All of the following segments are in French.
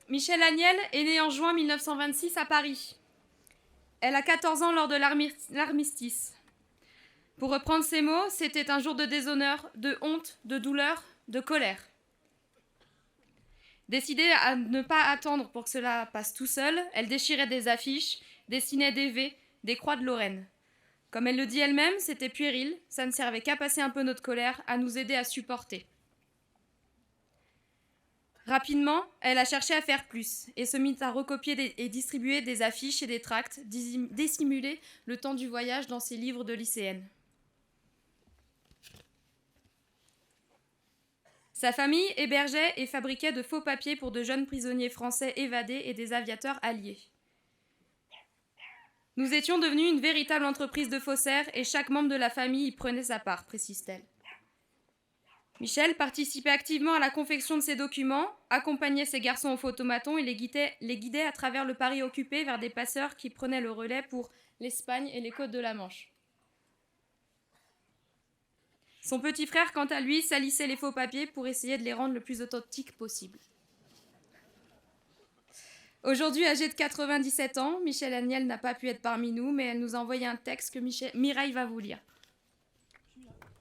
Michèle Agnel est née en juin 1926 à Paris. Elle a 14 ans lors de l'armistice. Pour reprendre ses mots, c'était un jour de déshonneur, de honte, de douleur, de colère. Décidée à ne pas attendre pour que cela passe tout seul, elle déchirait des affiches, dessinait des V, des croix de Lorraine. Comme elle le dit elle-même, c'était puéril, ça ne servait qu'à passer un peu notre colère, à nous aider à supporter. Rapidement, elle a cherché à faire plus et se mit à recopier et distribuer des affiches et des tracts, dissimulés le temps du voyage dans ses livres de lycéenne. Sa famille hébergeait et fabriquait de faux papiers pour de jeunes prisonniers français évadés et des aviateurs alliés. Nous étions devenus une véritable entreprise de faussaires et chaque membre de la famille y prenait sa part, précise-t-elle. Michèle participait activement à la confection de ces documents, accompagnait ses garçons au photomaton et les guidait à travers le Paris occupé vers des passeurs qui prenaient le relais pour l'Espagne et les côtes de la Manche. Son petit frère, quant à lui, salissait les faux papiers pour essayer de les rendre le plus authentiques possible. Aujourd'hui, âgée de 97 ans, Michèle Agnel n'a pas pu être parmi nous, mais elle nous a envoyé un texte que Mireille va vous lire.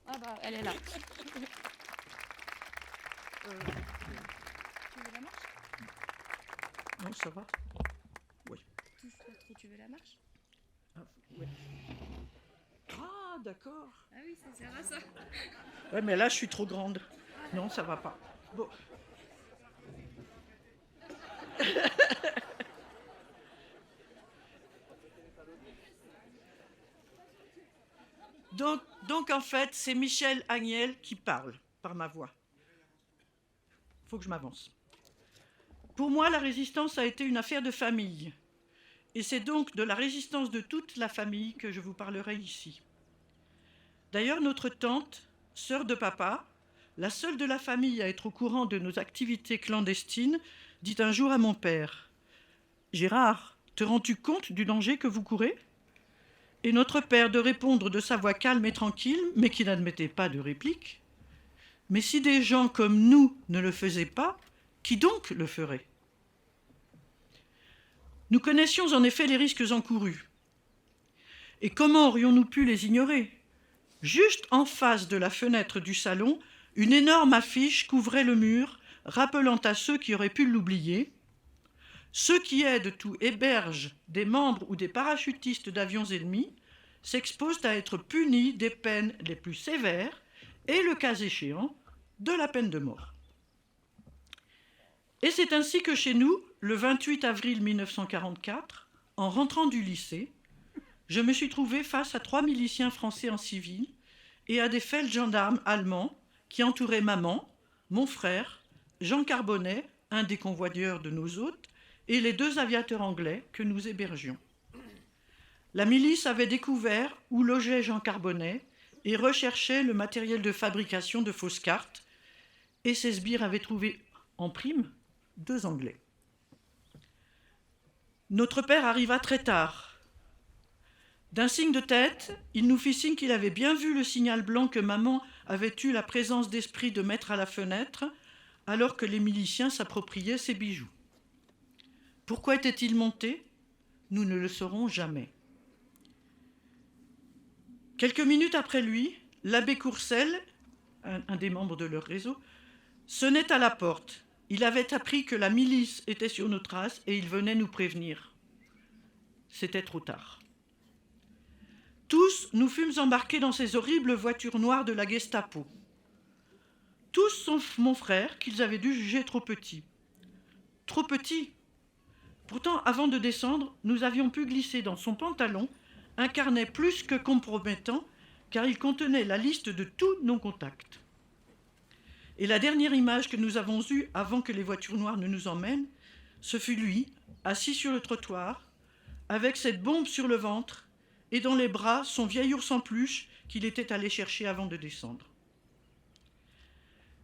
Ah bah, elle est là. Tu veux la marche ? Non, ça va. Oui. Tu veux la marche ? Ah, oui. Ah, d'accord. Ah oui, ça sert à ça. Ouais, mais là, je suis trop grande. Non, ça va pas. Bon. Donc, en fait, c'est Michèle Agnel qui parle par ma voix. Il faut que je m'avance. Pour moi, la résistance a été une affaire de famille. Et c'est donc de la résistance de toute la famille que je vous parlerai ici. D'ailleurs, notre tante, sœur de papa, la seule de la famille à être au courant de nos activités clandestines, dit un jour à mon père : « Gérard, te rends-tu compte du danger que vous courez ?» Et notre père de répondre de sa voix calme et tranquille, mais qui n'admettait pas de réplique : « Mais si des gens comme nous ne le faisaient pas, qui donc le ferait ?» Nous connaissions en effet les risques encourus. Et comment aurions-nous pu les ignorer ? Juste en face de la fenêtre du salon, une énorme affiche couvrait le mur, rappelant à ceux qui auraient pu l'oublier : « Ceux qui aident ou hébergent des membres ou des parachutistes d'avions ennemis s'exposent à être punis des peines les plus sévères et, le cas échéant, de la peine de mort. » Et c'est ainsi que chez nous, le 28 avril 1944, en rentrant du lycée, je me suis trouvée face à 3 miliciens français en civil et à des feldgendarmes allemands qui entouraient maman, mon frère, Jean Carbonnet, un des convoyeurs de nos hôtes, et les 2 aviateurs anglais que nous hébergions. La milice avait découvert où logeait Jean Carbonnet et recherchait le matériel de fabrication de fausses cartes, et ces sbires avaient trouvé en prime 2 Anglais. Notre père arriva très tard. D'un signe de tête, il nous fit signe qu'il avait bien vu le signal blanc que maman avait eu la présence d'esprit de mettre à la fenêtre, alors que les miliciens s'appropriaient ses bijoux. Pourquoi était-il monté ? Nous ne le saurons jamais. Quelques minutes après lui, l'abbé Courcel, un des membres de leur réseau, sonnait à la porte. Il avait appris que la milice était sur nos traces et il venait nous prévenir. C'était trop tard. Tous, nous fûmes embarqués dans ces horribles voitures noires de la Gestapo. Tous sauf mon frère, qu'ils avaient dû juger trop petit. Trop petit. Pourtant, avant de descendre, nous avions pu glisser dans son pantalon un carnet plus que compromettant, car il contenait la liste de tous nos contacts. Et la dernière image que nous avons eue avant que les voitures noires ne nous emmènent, ce fut lui, assis sur le trottoir, avec cette bombe sur le ventre et dans les bras son vieil ours en peluche qu'il était allé chercher avant de descendre.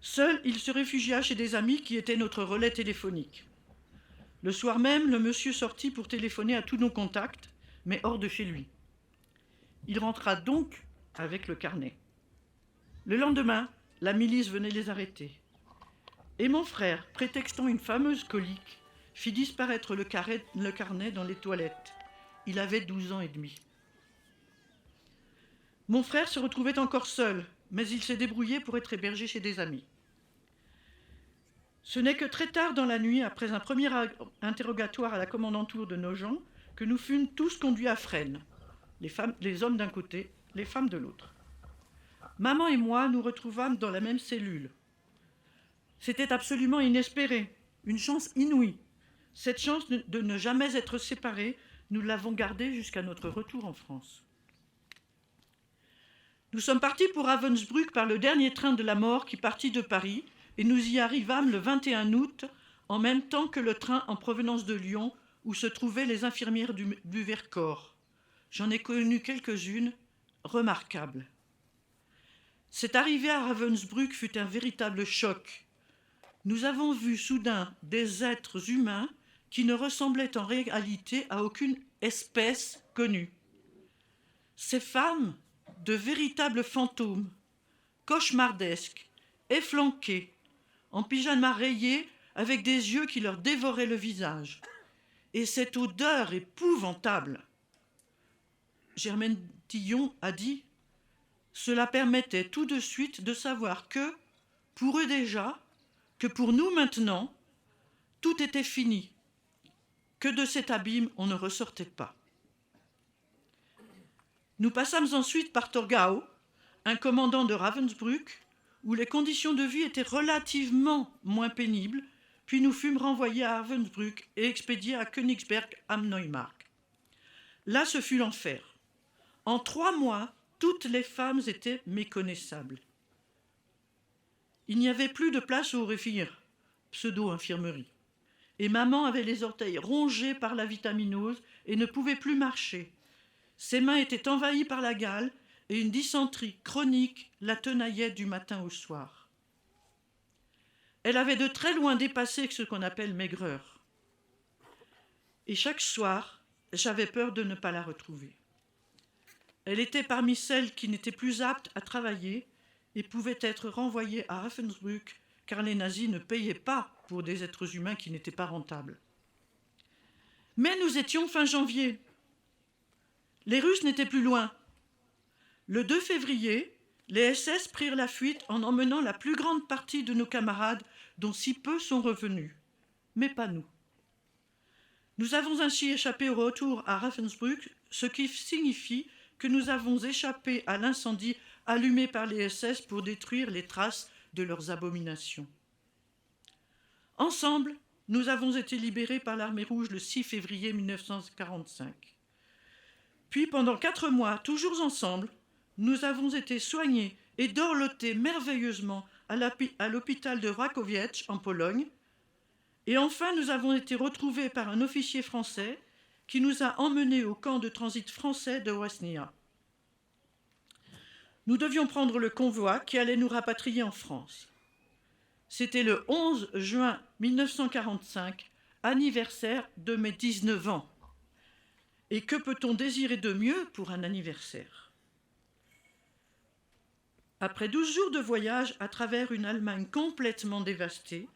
Seul, il se réfugia chez des amis qui étaient notre relais téléphonique. Le soir même, le monsieur sortit pour téléphoner à tous nos contacts, mais hors de chez lui. Il rentra donc avec le carnet. Le lendemain, la milice venait les arrêter. Et mon frère, prétextant une fameuse colique, fit disparaître le carnet dans les toilettes. Il avait 12 ans et demi. Mon frère se retrouvait encore seul, mais il s'est débrouillé pour être hébergé chez des amis. Ce n'est que très tard dans la nuit, après un premier interrogatoire à la commandanture de Nogent, que nous fûmes tous conduits à Fresnes, les hommes d'un côté, les femmes de l'autre. Maman et moi nous retrouvâmes dans la même cellule. C'était absolument inespéré, une chance inouïe. Cette chance de ne jamais être séparés, nous l'avons gardée jusqu'à notre retour en France. Nous sommes partis pour Ravensbrück par le dernier train de la mort qui partit de Paris, et nous y arrivâmes le 21 août, en même temps que le train en provenance de Lyon, où se trouvaient les infirmières du Vercors. J'en ai connu quelques-unes, remarquables. Cette arrivée à Ravensbrück fut un véritable choc. Nous avons vu soudain des êtres humains qui ne ressemblaient en réalité à aucune espèce connue. Ces femmes, de véritables fantômes, cauchemardesques, efflanquées, en pyjama rayé, avec des yeux qui leur dévoraient le visage. Et cette odeur épouvantable. Germaine Tillon a dit « Cela permettait tout de suite de savoir que, pour eux déjà, que pour nous maintenant, tout était fini, que de cet abîme on ne ressortait pas. » Nous passâmes ensuite par Torgau, un commandant de Ravensbrück, où les conditions de vie étaient relativement moins pénibles, puis nous fûmes renvoyés à Ravensbrück et expédiés à Königsberg am Neumarkt. Là, ce fut l'enfer. En 3 mois, toutes les femmes étaient méconnaissables. Il n'y avait plus de place au Réfir, pseudo-infirmerie, et maman avait les orteils rongés par la vitaminose et ne pouvait plus marcher. Ses mains étaient envahies par la gale et une dysenterie chronique la tenaillait du matin au soir. Elle avait de très loin dépassé ce qu'on appelle maigreur. Et chaque soir, j'avais peur de ne pas la retrouver. Elle était parmi celles qui n'étaient plus aptes à travailler et pouvaient être renvoyées à Ravensbrück car les nazis ne payaient pas pour des êtres humains qui n'étaient pas rentables. Mais nous étions fin janvier. Les Russes n'étaient plus loin. Le 2 février, les SS prirent la fuite en emmenant la plus grande partie de nos camarades dont si peu sont revenus, mais pas nous. Nous avons ainsi échappé au retour à Ravensbrück, ce qui signifie que nous avons échappé à l'incendie allumé par les SS pour détruire les traces de leurs abominations. Ensemble, nous avons été libérés par l'Armée rouge le 6 février 1945. Puis, pendant 4 mois, toujours ensemble, nous avons été soignés et dorlotés merveilleusement à l'hôpital de Wrocław en Pologne. Et enfin, nous avons été retrouvés par un officier français qui nous a emmenés au camp de transit français de Wesnia. Nous devions prendre le convoi qui allait nous rapatrier en France. C'était le 11 juin 1945, anniversaire de mes 19 ans. Et que peut-on désirer de mieux pour un anniversaire ? Après 12 jours de voyage à travers une Allemagne complètement dévastée,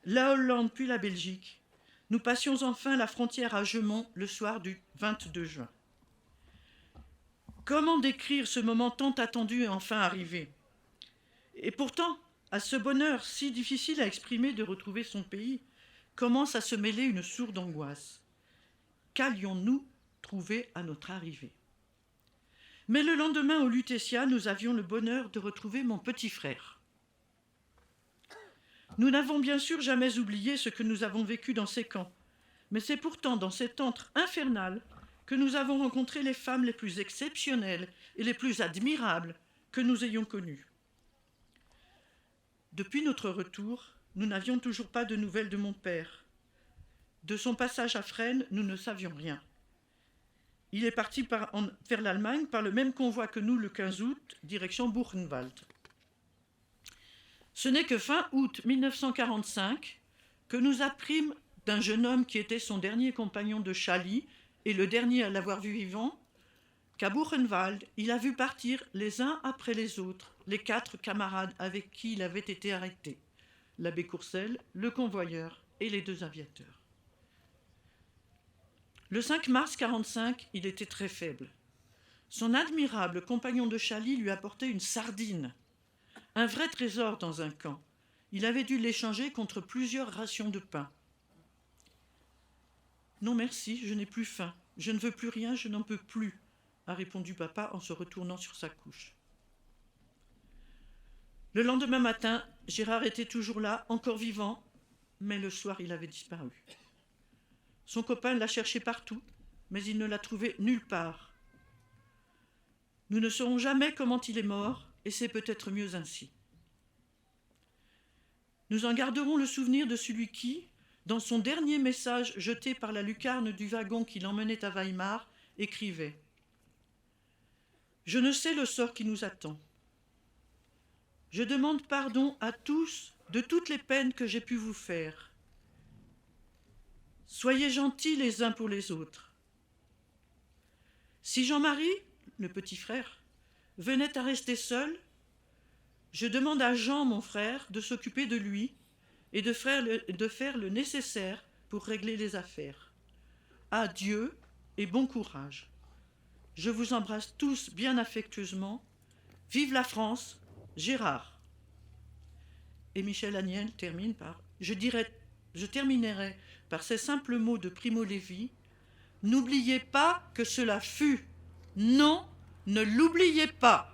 la Hollande puis la Belgique, nous passions enfin la frontière à Gemont le soir du 22 juin. Comment décrire ce moment tant attendu et enfin arrivé ? Et pourtant, à ce bonheur si difficile à exprimer de retrouver son pays, commence à se mêler une sourde angoisse. Qu'allions-nous trouver à notre arrivée ? Mais le lendemain au Lutetia, nous avions le bonheur de retrouver mon petit frère. Nous n'avons bien sûr jamais oublié ce que nous avons vécu dans ces camps, mais c'est pourtant dans cet antre infernal que nous avons rencontré les femmes les plus exceptionnelles et les plus admirables que nous ayons connues. Depuis notre retour, nous n'avions toujours pas de nouvelles de mon père. De son passage à Fresnes, nous ne savions rien. Il est parti vers l'Allemagne par le même convoi que nous le 15 août, direction Buchenwald. Ce n'est que fin août 1945 que nous apprîmes d'un jeune homme qui était son dernier compagnon de Chali et le dernier à l'avoir vu vivant, qu'à Buchenwald, il a vu partir les uns après les autres les 4 camarades avec qui il avait été arrêté, l'abbé Courcelles, le convoyeur et les 2 aviateurs. Le 5 mars 1945, il était très faible. Son admirable compagnon de Chally lui apportait une sardine, un vrai trésor dans un camp. Il avait dû l'échanger contre plusieurs rations de pain. « Non merci, je n'ai plus faim. Je ne veux plus rien, je n'en peux plus », a répondu papa en se retournant sur sa couche. Le lendemain matin, Gérard était toujours là, encore vivant, mais le soir, il avait disparu. Son copain l'a cherché partout, mais il ne l'a trouvé nulle part. Nous ne saurons jamais comment il est mort, et c'est peut-être mieux ainsi. Nous en garderons le souvenir de celui qui, dans son dernier message jeté par la lucarne du wagon qui l'emmenait à Weimar, écrivait « Je ne sais le sort qui nous attend. Je demande pardon à tous de toutes les peines que j'ai pu vous faire. Soyez gentils les uns pour les autres. Si Jean-Marie, le petit frère, venait à rester seul, je demande à Jean, mon frère, de s'occuper de lui et de faire le nécessaire pour régler les affaires. Adieu et bon courage. Je vous embrasse tous bien affectueusement. Vive la France, Gérard. » Et Michel Agnel termine par « Je terminerai par ces simples mots de Primo Levi. N'oubliez pas que cela fut. Non, ne l'oubliez pas. »